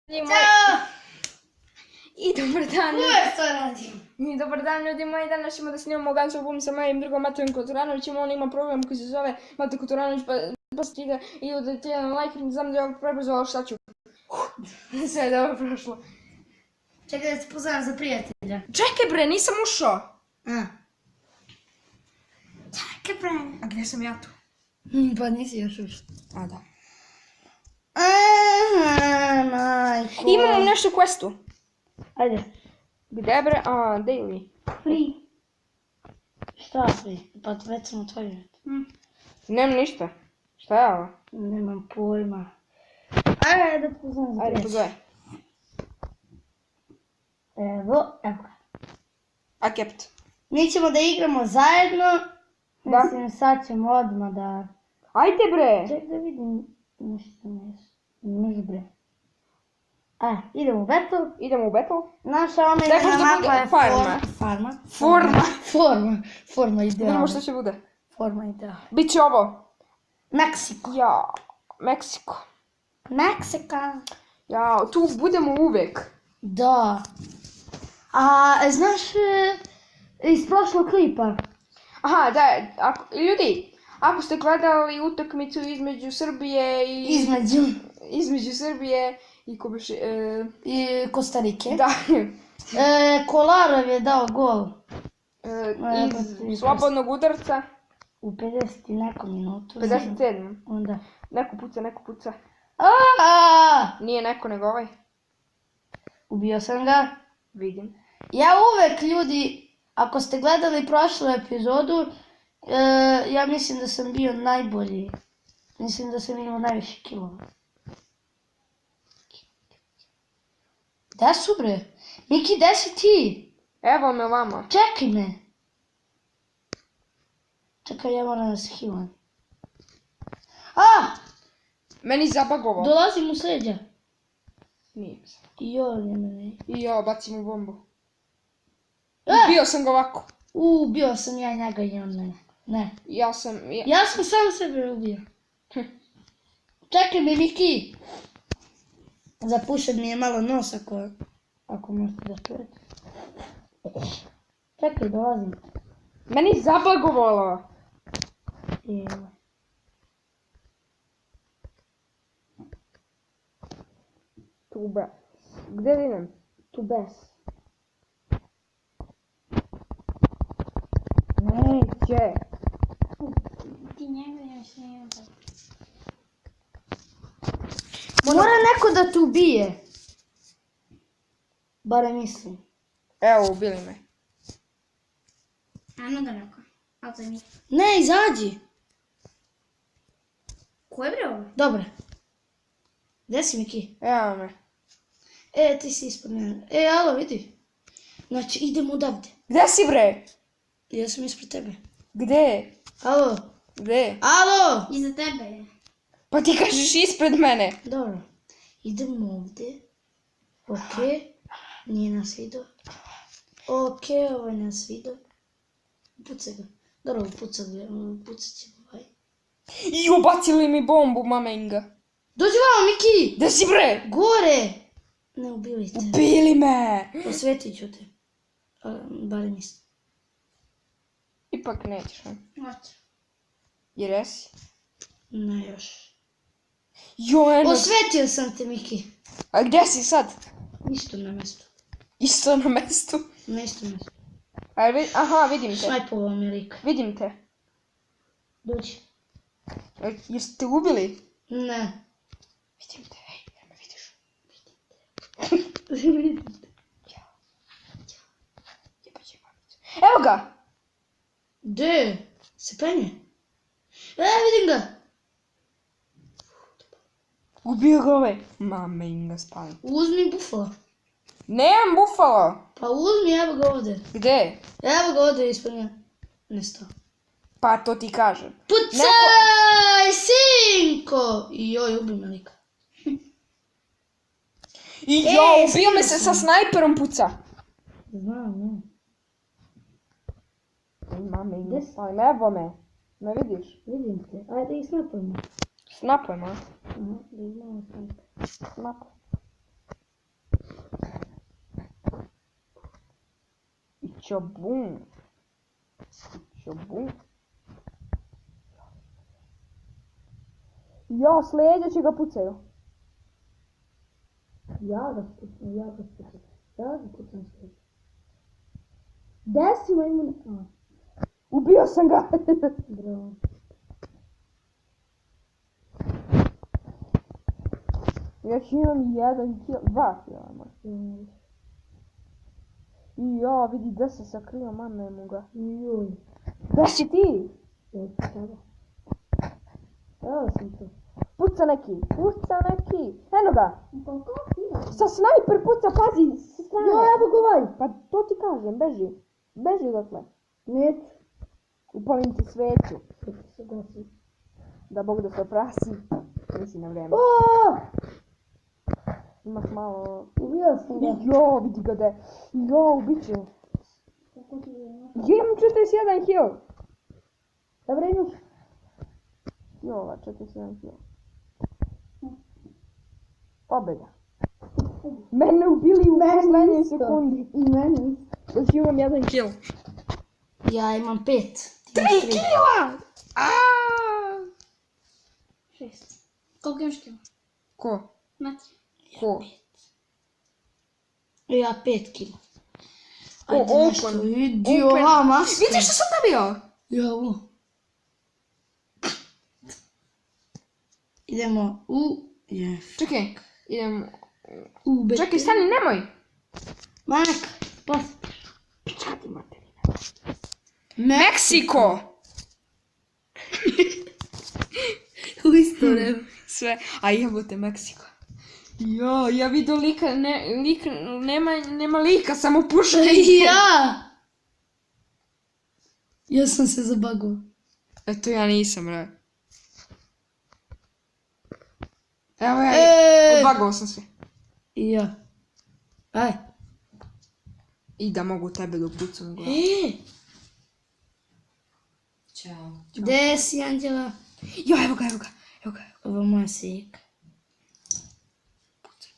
Ćao! I dobar dan ljudi. Uvijek to radim. I dobar dan ljudi moji, danas ćemo da snimamo Guns of Boom sa mojim drugom Matejem Kotoranovićem. On ima program koji se zove Mate Kotoranović, pa stide i udajte jedan like, ne znam da je ovo prebrzo, ali šta ću. Sve je dobro prošlo. Čekaj da se pozdravim za prijatelja. Čekaj bre, nisam ušao. Čekaj bre. A gdje sam ja tu? Pa nisi još ušao. A da. Majko. Imamo nešto u questu. Ajde. Gdje bre? A, daily. Free. Šta free? Pa već sam otvorio. Nemam ništa. Šta je ovo? Nemam pojma. Ajde da pozdravim za Ajde, prijatelja. pogledaj. Evo ga. A kept. Mi ćemo da igramo zajedno. Da. Mislim, sad ćemo odmah da... Ajde bre. Ček da vidim nešto nešto. Ne može bre. Idemo u battle. Idemo u battle. Naša Trebaš omiljena da mapa bude je farma. Forma idealna. Vidimo što će bude. Forma idealna. Biće ovo. Meksiko. Ja, Meksiko. Meksika. Ja, tu budemo uvijek. Da. Znaš iz prošlog klipa? Aha, da, ljudi, ako ste gledali utakmicu između Srbije i... Između Srbije i I Kostarike. Da. Kolarov je dao gol. Iz slobodnog udarca. U 50 i nekom minutu. 57. Onda. Neko puca. Nije neko nego ovaj. Ubio sam ga. Vidim. Ja uvek, ljudi, ako ste gledali prošlu epizodu, ja mislim da sam bio najbolji. Mislim da sam imao najviše kilova. Gde su bre? Miki, gde si ti? Evo me vama. Čekaj me. Čekaj, ja moram da se hilam. Meni zabagovao. Dolazim u sređa. Nije. I I bacim u bombu. Bio sam ga ovako. Ubio sam ja njega i on mene. Ne. Ja sam sam sebe ubio. Čekaj me, Miki. Zapušen mi je malo nos ako možete da čujete. Čekaj, dolazim. Meni zabagovalo. Evo. Tu bes. Gdje da idem? Tu bes. Neće. Ti njega još nije. Mora neko da te ubije. Bare mislim. Evo, ubili me. Ajmo daleko. A to je mi. Ne, izađi. Ko je bre ovo? Dobro. Gde si, Miki? Evo me. Ti si ispod mene. Alo, vidi. Znači, idemo odavde. Gdje si bre? Ja sam ispred tebe. Gdje? Alo. Gdje? Alo! Iza tebe je. Pa ti kažeš ispred mene. Dobro. Idemo ovdje. Okej. Nije nas vidio. Okej, ovaj nas vidio. Pucaj ga. Dobro, pucat ćemo ovaj. I ubacili mi bombu, mamenga. Dođi vamo, Miki! Gdje si bre? Gore! Ne ubili te. Ubili me. Osvetit ću te. Barem mislim. Ipak nećeš, ne? Hoće. Jer jesi? Ne još. Eno. Osvetio sam te, Miki. A gdje si sad? Isto na mjestu. Isto na mjestu. Na isto mjestu. Aha, vidim te. Snajpovao mi lik. Vidim te. Dođi. Jeste te ubili? Ne. Vidim te, me vidiš? Vidim te. Evo ga! Gdje? Se penje? Vidim ga. Ubio ga ovaj. Mamenga, spali. Uzmi bufala. Nemam bufalo. Pa uzmi, evo ga ovdje. Gdje? Evo ga ovdje ispod nje. Nestao. Pa to ti kažem. Pucaj, sinko! I joj, ubi me lika. I ubio me se sa snajperom puca. Znam, ne. Mamenga, spali. Evo me. Me vidiš? Vidim te. Ajde i snapujemo. Snapujemo. Da imamo snap. Snap. Čobum. Čobum. Ja, s leđa će ga pucaju. Ja ga pucam. Ja ga pucam s leđa. Gdje si majmun? Ubio sam ga. Bravo. Još imam jedan kill, 2 kila možda. Ja, vidi gdje se sakrio, mame mu ga. Joj. Gdje si ti? Evo sada. Evo sam tu. Puca neki. Eno ga. Koliko ima? Sa snajper puca, pazi, sa strane. Jo, evo ga ovaj. Pa to ti kažem, beži. Beži odatle. Neću. Upalim ti sveću. Sad ću se gasi. Da Bog da se oprasi. Nisi na vrijeme. O! Imaš malo... Ubio sam ga. Jo, vidi ga da. Jo, ubit će. Koliko ti ima? Ja imam 41 heal. Dobro, imaš. Jo, 41 heal. Pobjeda. Mene ubili u posljednjoj sekundi. I mene. Još imam jedan kill. Ja imam 5. 3 kila! Aaaa! 6. Koliko imaš kila? Ko? Mati. Ko? Ja 5 kila. O, Ajde open. nešto, idi Open. ova maska. Vidiš što sam dobio? Ja, ovo. Idemo u... Čekaj, idem... U bete. Čekaj, stani, nemoj! Manak, pas. Pičati materina. Meksiko! U isto vreme. Sve, a jebote Meksiko. Jo, ja vidio lika, nema lika, samo puške. Ja! Ja sam se zabagao. Eto ja nisam, bre. Evo ja, odbagao sam se. I ja. Aj. I da mogu tebe dopucam glavu. Ćao. Gde si, Anđela? Jo, evo ga. Ovo je moja seka. Pucaj.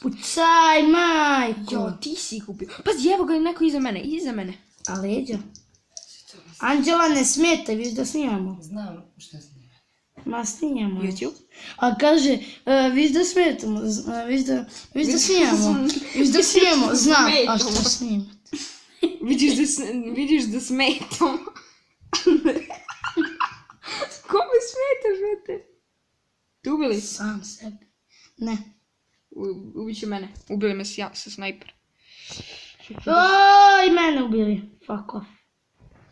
Pucaj, majko! Jo, ti si ih ubio. Pazi, evo ga neko iza mene. A leđa? Anđela, ne smetaj, viš da snimamo. Znam što snima. Ma snimamo. YouTube? A kaže, viš da smetamo, viš da snimamo. Viš da snimamo, znam, a što snimat. Vidiš da smetam. Kome smetaš, brate? Te ubili? Sam sebe. Ne. Ubit će mene. Ubili me sa snajper. Oj, mene ubili. Fuck off.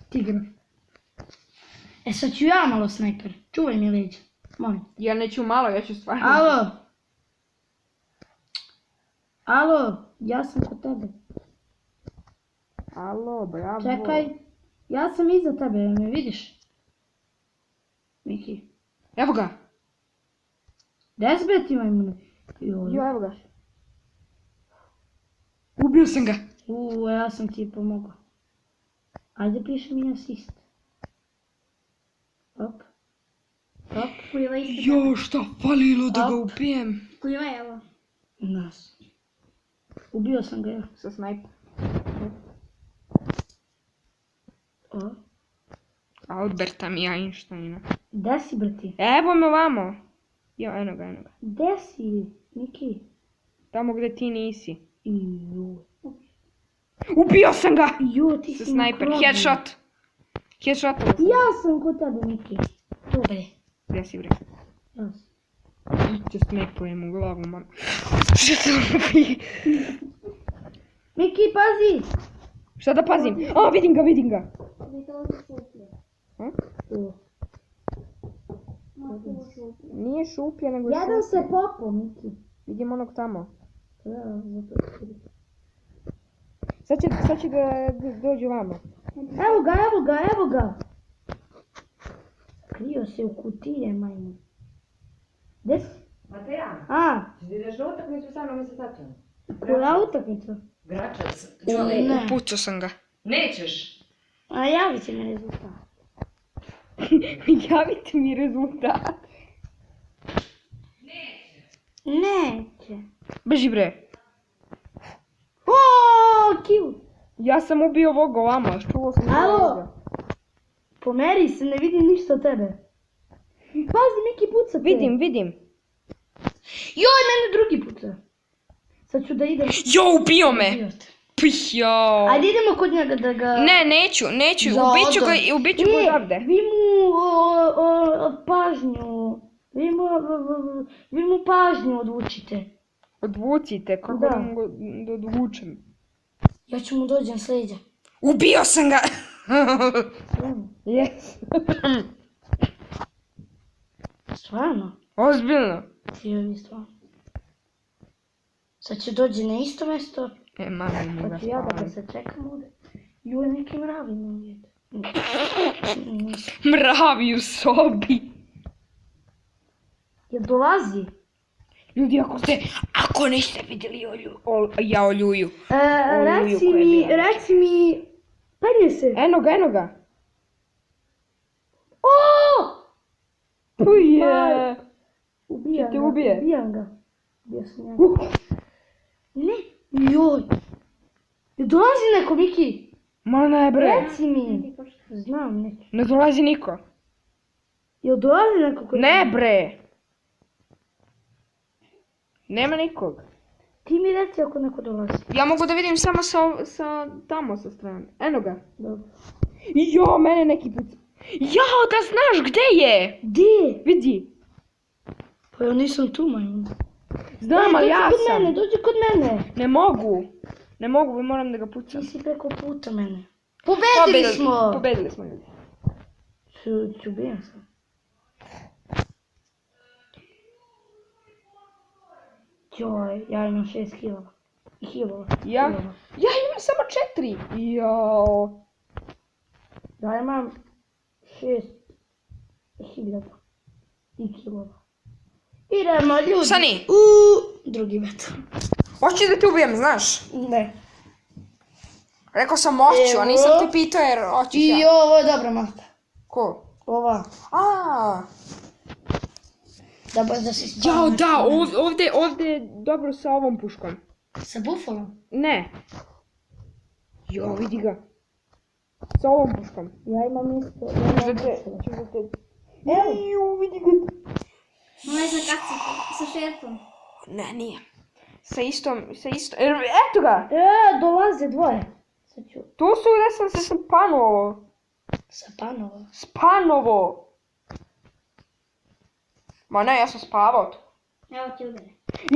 Tigra. E sad ću ja malo snajper. Čuvaj mi leđa. Molim. Ja neću malo, ja ću stvarno. Alo, ja sam kod tebe. Alo, bravo. Čekaj. Ja sam iza tebe, me vidiš? Miki. Evo ga. Gdje si bre ti majmune? Jo, evo ga. Ubio sam ga. Ja sam ti pomogao. Ajde piši mi asist. Hop. Kujiva ispred. Jo, šta falilo da ga ubijem. Kujiva je ovo. Nas. Ubio sam ga ja. Sa snajper. O. Alberta mi Einsteina. Gdje si bre ti? Evo me ovamo. Jo, eno ga. Gdje si, Miki? Tamo gdje ti nisi. Iu. Ubio sam ga! Jo, ti Sa si snajper. na Headshot. Headshot. Ja sam kod tebe, Miki. Dobre. Gdje si bre? Ja sam. Će snepujem u glavu, man. Šta se ubi? Miki, pazi! Šta da pazim? A, vidim ga. Vidite ovo se šuplje. O. Nije šuplje, nego Jedan se popao, Miki. Vidim onog tamo. Da, zato. Sad će da dođe vamo. Evo ga. Krio se u kutije, majmun. Gdje si? Mateja, A, ti ideš na utakmicu sa mnom i sa tatom? koja utakmica? Gračac. Ne. Upucao sam ga. Nećeš. A javit će mi rezultat. Javite mi rezultat. Neće. Beži bre. O, kill. Ja sam ubio ovog ovamo, čuo sam. Alo? Pomeri se, ne vidim ništa od tebe. Pazi, Miki puca te. Vidim. Joj, mene drugi puca. Sad ću da idem. Jo, ubio me! Ubio te. Pih, jo. Ajde idemo kod njega da ga... Ne, neću. Ubiću ga odavde. Vi mu pažnju. Vi mu pažnju odvučite. Odvucite, kako Da. da odvučem. Ja ću mu dođem s leđa. Ubio sam ga! Stvarno? Yes. Stvarno? Ozbiljno. Jevi, stvarno. Sad će dođi na isto mjesto. Mami mu Pa ga ću ja da ga spalim. se čekam ovdje. Joj, neki mravi me uvijek. Mravi u sobi. Jel dolazi? Ljudi, ako niste vidjeli ja oljuju. Reci mi, penje se. Eno ga. O! Uje. Ubijam Ti ga, ubije? ubijam ga. Ubio sam njega. Ne, joj. Jel dolazi neko, Miki? Ma ne bre. Reci mi. Znam, neću. Ne dolazi niko. Jel dolazi neko kod Ne tebe? bre. Nema nikog. Ti mi reci ako neko dolazi. Ja mogu da vidim samo sa tamo sa strane. Eno ga. Dobro. Jo, mene neki put. Jao, da znaš gdje je. Gdje? Vidi. Pa ja nisam tu, majmun. Znam, ali ja sam. Dođi kod mene. Ne mogu, moram da ga pucam. Ti si preko puta mene. Pobedili smo! Pobedili smo ljudi. Ću ubijem sam. Joj, ja imam 6 kilova. Ja imam samo 4. Jao. Ja imam 6.000 i kilova. Idemo ljudi. Sani. Drugi metar. Hoćeš da te ubijem, znaš? Ne. Rekao sam hoću, a nisam te pitao jer hoćeš ja. I ovo je dobra mapa. Ko? Ova. Da si spavio. Jao, da, ovdje je dobro sa ovom puškom. Sa bufalom? Ne. Jo, vidi ga. Sa ovom puškom. Ja imam isto. Ću da te... Evo. Vidi ga. Ono je za kaciku, sa šerpom. Ne, nije. Sa istom... Eto ga! Dolaze dvoje. Sad ću. Tu su gdje sam se spanovao. Sapanova. Spanovo! Ma ne, ja sam spavao tu. Evo ti udare.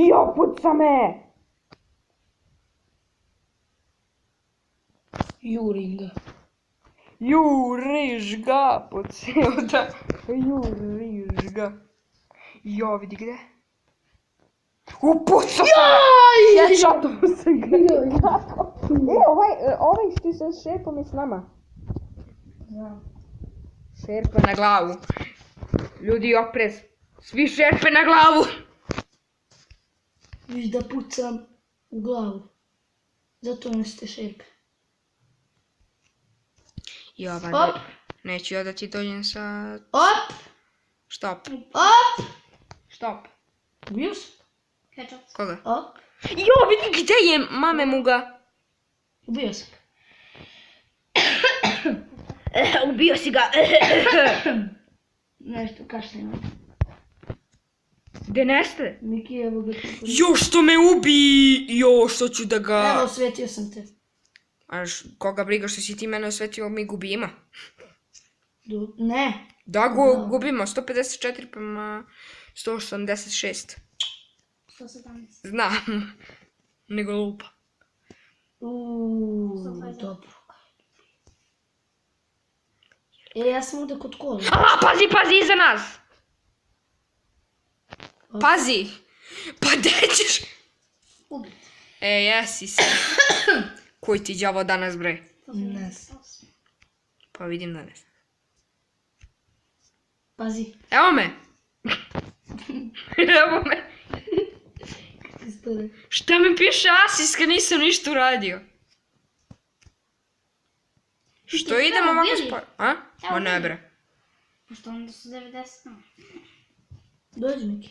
Jo, puca me! Juringa. Juriš ga, pucao da. Juriš ga. Jo, vidi gdje? Upucao sam! Headshotovo sam ga. Ovaj što je sa šerpom je s nama. Šerpa na glavu. Ljudi, oprez. Svi šerpe na glavu. Viš da pucam u glavu. Zato nosite šerpe. Jovan, neću ja da ti dođem sa... Op! Štop. Op! Štop. Ubio sam. Ketchup. Koga? Op! Jo, vidi gdje je mame mu ga. Ubio sam. Ubio si ga. Nešto kašljeno. Gdje neste? Miki, evo ga tu. Jo, što me ubi. Jo, što ću da ga... Evo, osvetio sam te. A koga briga što si ti mene osvetio, mi gubimo. Ne. Da, gubimo. 154 prema 186. 117. Znam. Nego lupa. Dobro. Ja sam ovdje kod kola. Pazi, iza nas! Pazi! Pa gdje ćeš? Ubit. Jesi se. Koji ti đavo danas, bre? Ne. Pa vidim danas. Pazi. Evo me! Evo me! Šta mi piše asis kad nisam ništa uradio? Što idemo ovako A? Ma ne bre. Pošto onda su 90. Dođi, Miki.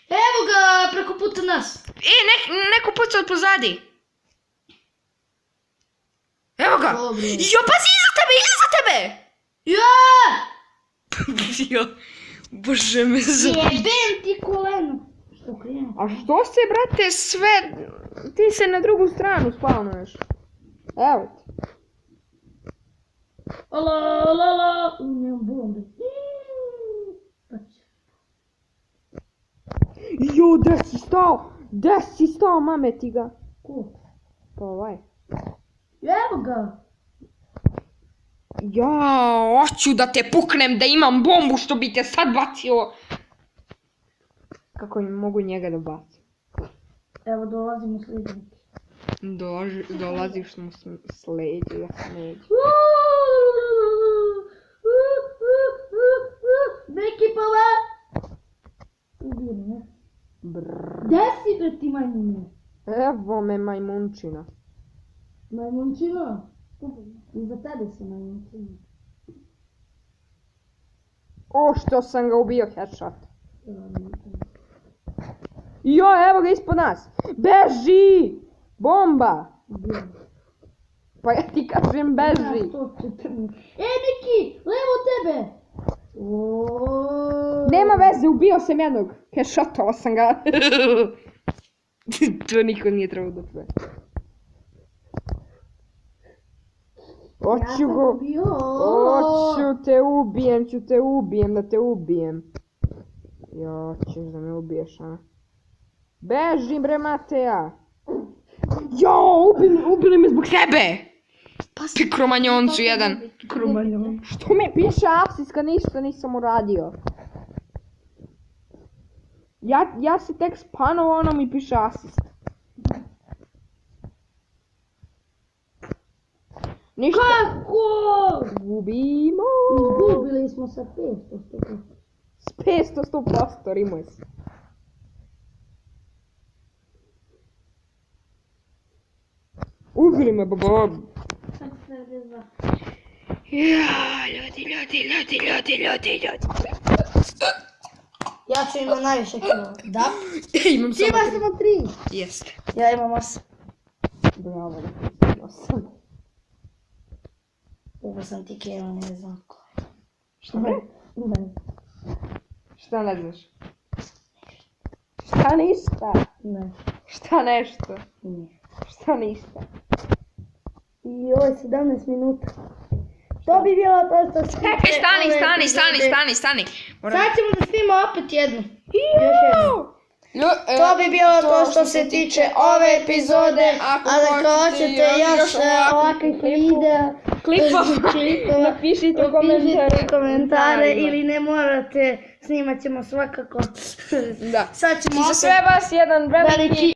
Evo ga, preko puta nas. Neko puca od pozadi. Evo ga! Dobro. Jo, pazi, iza tebe! Ja! Jo, bože me za... Jebem ti koleno. Što krenu? A što se, brate, sve... Ti se na drugu stranu spawnuješ. Evo ti. Ala. Nemam bombe. Jo, gdje si stao? Gdje si stao, mame ti ga? Ko? Pa ovaj. Evo ga. Ja, hoću da te puknem, da imam bombu što bi te sad bacio. Kako mogu njega da bacim? Evo dolazimo sljedeći. Dolaziš mu s leđa, Neki pala! Ubijem, ne? Gdje si bre ti majmune? Evo me majmunčina. Majmunčino? Iza tebe si majmunčino. O, što sam ga ubio, headshot. Jo, evo ga ispod nas. Beži! Bomba! Pa ja ti kažem beži. Neki, levo tebe! Nema veze, ubio sam jednog. Headshotovao sam ga. To niko nije trebao da sve. Hoću go. Hoću te ubijem, da te ubijem. Jo, ćeš da me ubiješ, a? Beži bre, Mateja. Jo, ubili me zbog tebe. Ti kromanjoncu jedan. Kromanjon. Što me piše asis kad ništa nisam uradio? Ja se tek spanovao, ono mi piše asist. Ništa. Kako? Gubimo. Izgubili smo sa 500. S 500% rimuje se. Ubili me, baba. Sad se dva. Ja, ljudi. Ja ću imam najviše kilo. Da? Imam Ti imaš samo 3. Jeste. Ja imam 8. Bravo, 8. Ovo sam ti kilo, ne znam ko. Šta bre? Ne. Šta ne znaš? Šta ništa? Ne. Šta nešto? Ne. Šta ništa? I ovo je 17 minuta. To bi bilo to što se... Stani. Sad ćemo da snimamo opet jednu. Još jednu. To bi bilo to što se tiče ove epizode. Ako hoćete još ovakvih videa, klipova, napišite pišite komentare ili ne morate, snimat ćemo svakako. Da. Sad ćemo I za opet sve vas jedan veliki